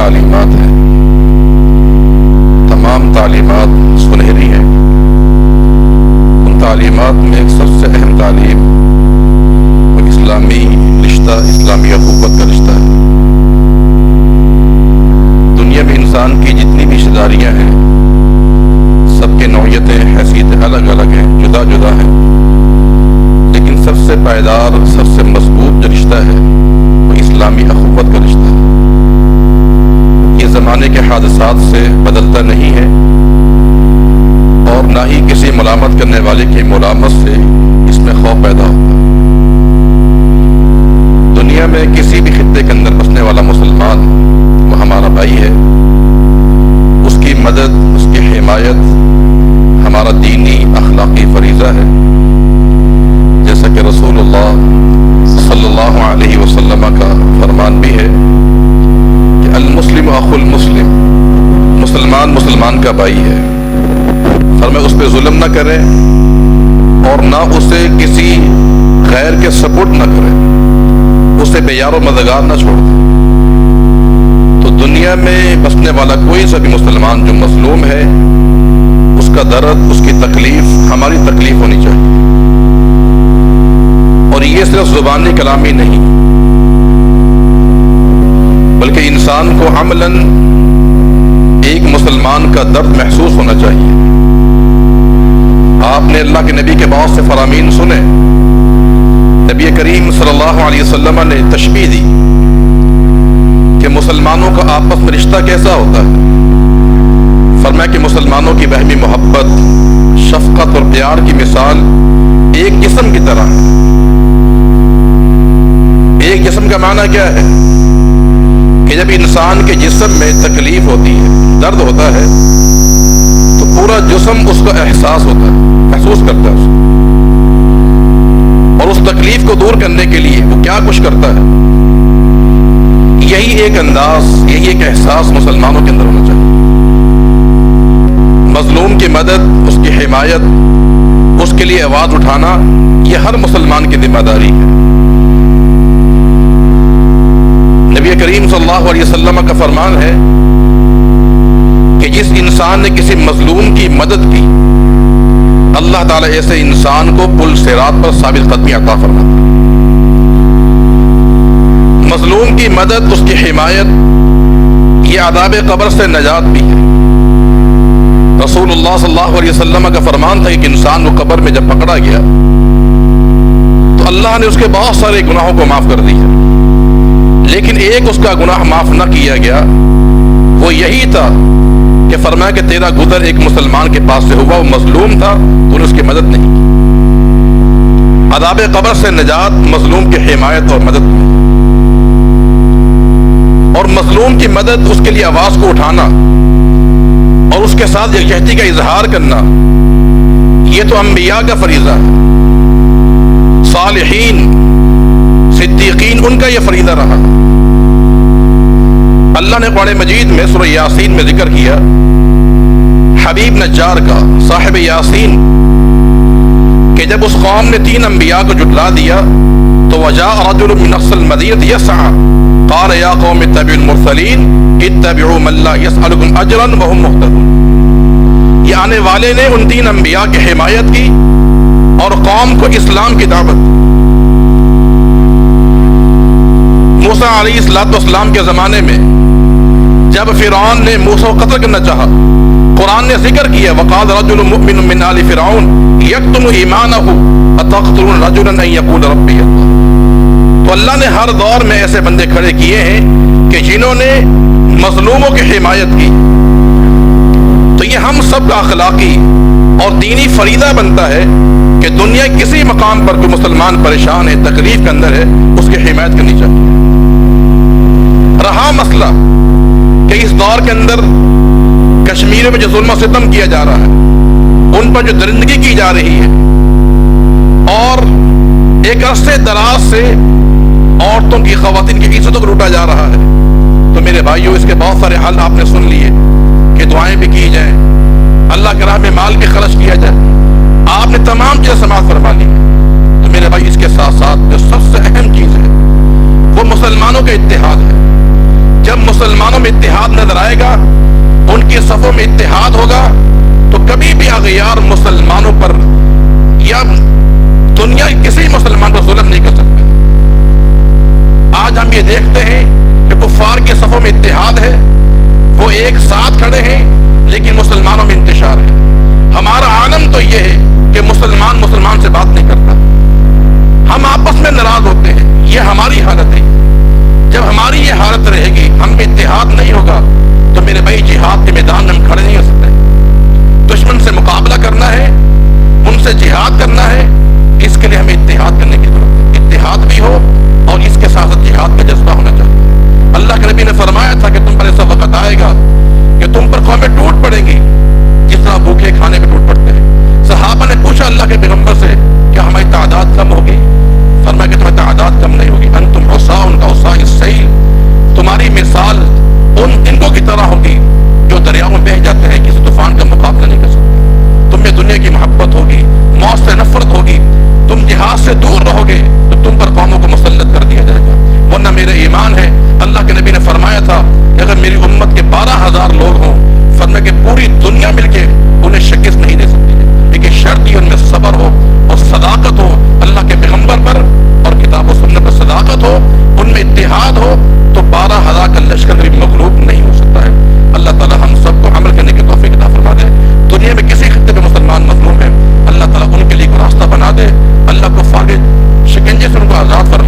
تعلیمات ہیں، تمام تعلیمات سنہری ہیں۔ ان تعلیمات میں ایک سب سے اہم تعلیم وہ اسلامی رشتہ، اسلامی اخوت کا رشتہ ہے۔ دنیا میں انسان کی جتنی بھی رشتہ داریاں ہیں سب کے نوعیتیں، حیثیتیں الگ الگ ہیں، جدا جدا ہیں، لیکن سب سے پائیدار، سب سے مضبوط جو رشتہ ہے وہ اسلامی اخوت کا رشتہ ہے۔ یہ زمانے کے حادثات سے بدلتا نہیں ہے اور نہ ہی کسی ملامت کرنے والے کی ملامت سے اس میں خوف پیدا ہوتا ہے۔ دنیا میں کسی بھی خطے کے اندر بسنے والا مسلمان وہ ہمارا بھائی ہے۔ اس کی مدد، اس کی حمایت ہمارا دینی اخلاقی فریضہ ہے، جیسا کہ رسول اللہ صلی اللہ علیہ وسلم کا فرمان بھی ہے کہ المسلم اخو المسلم، مسلمان مسلمان کا بھائی ہے۔ فرمایا اس پہ ظلم نہ کرے اور نہ اسے کسی غیر کے سپورٹ نہ کرے، اسے بے یار و مددگار نہ چھوڑ دے۔ تو دنیا میں بسنے والا کوئی سا بھی مسلمان جو مظلوم ہے، اس کا درد، اس کی تکلیف ہماری تکلیف ہونی چاہیے۔ اور یہ صرف زبانی کلامی نہیں، بلکہ انسان کو عملاً ایک مسلمان کا درد محسوس ہونا چاہیے۔ آپ نے اللہ کے نبی کے بہت سے فرامین سنے۔ نبی کریم صلی اللہ علیہ وسلم نے تشبیہ دی کہ مسلمانوں کا آپس میں رشتہ کیسا ہوتا ہے۔ فرمایا کہ مسلمانوں کی باہمی محبت، شفقت اور پیار کی مثال ایک جسم کی طرح ہے۔ ایک جسم کا معنی کیا ہے کہ جب انسان کے جسم میں تکلیف ہوتی ہے، درد ہوتا ہے، تو پورا جسم اس کا احساس ہوتا ہے، محسوس کرتا ہے اس کو، اور اس تکلیف کو دور کرنے کے لیے وہ کیا کچھ کرتا ہے۔ یہی ایک انداز، یہی ایک احساس مسلمانوں کے اندر ہونا چاہیے۔ مظلوم کی مدد، اس کی حمایت، اس کے لیے آواز اٹھانا، یہ ہر مسلمان کی ذمہ داری ہے۔ نبی کریم صلی اللہ علیہ وسلم کا فرمان ہے کہ جس انسان نے کسی مظلوم کی مدد کی، اللہ تعالیٰ ایسے انسان کو پل صراط پر ثابت قدمی عطا فرماتا ہے۔ مظلوم کی مدد، اس کی حمایت، یہ عذاب قبر سے نجات بھی ہے۔ رسول اللہ صلی اللہ علیہ وسلم کا فرمان تھا کہ انسان کو قبر میں جب پکڑا گیا تو اللہ نے اس کے بہت سارے گناہوں کو معاف کر دیا، لیکن ایک اس کا گناہ معاف نہ کیا گیا، وہ یہی تھا کہ فرمایا کہ تیرا گزر ایک مسلمان کے پاس سے ہوا، وہ مظلوم تھا، تو نے اس کی مدد نہیں کی۔ عذاب قبر سے نجات مظلوم کی حمایت اور مدد میں، اور مظلوم کی مدد، اس کے لیے آواز کو اٹھانا اور اس کے ساتھ یکجہتی کا اظہار کرنا، یہ تو انبیاء کا فریضہ ہے۔ صالحین، صدیقین، ان کا یہ فریضہ رہا۔ اللہ نے قرآن مجید میں سورہ یاسین میں ذکر کیا حبیب نجار کا، صاحب یاسین، کہ جب اس قوم نے 3 انبیاء کو جھٹلا دیا تو وجاء رجل من اقصى المدینہ یسعى قال یا قوم اتبعوا المرسلین اتبعوا من لا يسألكم اجرا وهم مهتدون۔ یہ آنے والے نے ان 3 انبیاء کی حمایت کی اور قوم کو اسلام کی دعوت دی۔ موسیٰ علیہ السلام کے زمانے میں جب فرعون نے موسیٰ کو قتل کرنا چاہا، قرآن نے ذکر کیا وقال رجل مؤمن من آل فرعون یکتم ایمانہ اتقتلون رجلا ان یقول ربی اللہ۔ تو اللہ نے ہر دور میں ایسے بندے کھڑے کیے ہیں کہ جنہوں نے مظلوموں کی حمایت کی۔ تو یہ ہم سب کا اخلاقی اور دینی فریضہ بنتا ہے کہ دنیا کسی مقام پر کوئی مسلمان پریشان ہے، تکلیف کے اندر ہے، اس کی حمایت کرنی چاہیے۔ رہا مسئلہ کہ اس دور کے اندر کشمیر میں جو ظلم و ستم کیا جا رہا ہے، ان پر جو درندگی کی جا رہی ہے، اور ایک عرصے دراز سے عورتوں کی، خواتین کی عزتوں کو لوٹا جا رہا ہے، تو میرے بھائیوں اس کے بہت سارے حل آپ نے سن لیے کہ دعائیں بھی کی جائیں، اللہ کے راہ میں مال بھی خرچ کیا جائے، آپ نے تمام چیزیں سماعت فرما لی۔ تو میرے بھائی اس کے ساتھ ساتھ جو سب سے اہم چیز ہے وہ مسلمانوں کا اتحاد ہے۔ جب مسلمانوں میں اتحاد نظر آئے گا، ان کی صفوں میں اتحاد ہوگا، تو کبھی بھی اغیار مسلمانوں پر یا دنیا کسی مسلمان پر ظلم نہیں کر سکتے۔ آج ہم یہ دیکھتے ہیں کہ کفار کے صفوں میں اتحاد ہے، وہ ایک ساتھ کھڑے ہیں، لیکن مسلمانوں میں انتشار ہے۔ ہمارا عالم تو یہ ہے کہ مسلمان سے بات نہیں کرتا، ہم آپس میں ناراض ہوتے ہیں، یہ ہماری حالت ہے۔ جب ہماری یہ حالت رہے گی، ہم میں اتحاد نہیں ہوگا، تو میرے بھائی جہاد کے میدان میں ہم کھڑے نہیں ہو سکتے۔ دشمن سے مقابلہ کرنا ہے، ان سے جہاد کرنا ہے، اس کے لیے ہمیں اتحاد کرنے کی ضرورت ہے۔ اتحاد بھی ہو اور اس کے ساتھ جہاد کا جذبہ ہونا چاہیے۔ اللہ کے نبی نے فرمایا تھا کہ تم پر ایسا وقت آئے گا کہ تم پر قومیں ٹوٹ پڑیں گی جس طرح بھوکے کھانے پہ ٹوٹ پڑتے ہیں۔ صحابہ نے پوچھا اللہ کے پیغمبر سے، کیا ہماری تعداد کم ہوگی؟ فرمایا کہ تمہاری تعداد کم نہیں ہوگی، انتم عصاء کعصاء السیل، تمہاری مثال ان تنکوں کی طرح ہوگی جو دریاؤں میں بہہ جاتے ہیں، کسی طوفان کا مقابلہ نہیں کر سکتے۔ تم میں دنیا کی محبت ہوگی، موت سے نفرت ہوگی، تم جہاد سے دور رہو گے تو تم پر قوموں کو مسلط کر دیا جائے گا۔ ورنہ میرے ایمان ہے، اللہ کے نبی نے فرمایا تھا کہ اگر میری امت کے 12,000 لوگ ہوں، فرمایا کہ پوری دنیا مل کے انہیں شکست نہیں دے سکتی ہے، لیکن شرط یہ ان میں صبر ہو اور صداقت ہو، اللہ کے پیغمبر پر اور کتاب و سنت پر صداقت ہو، ان میں اتحاد ہو، تو 12,000 کا لشکر بھی مغلوب نہیں ہو سکتا ہے۔ اللہ تعالی ہم سب کو عمل کرنے کی توفیق عطا فرما دے۔ دنیا میں کسی خطے پہ مسلمان مظلوم ہیں، اللہ تعالیٰ ان کے لیے کوئی راستہ بنا دے، اللہ کو فاقے شکنجے سے ان کو آزاد فرما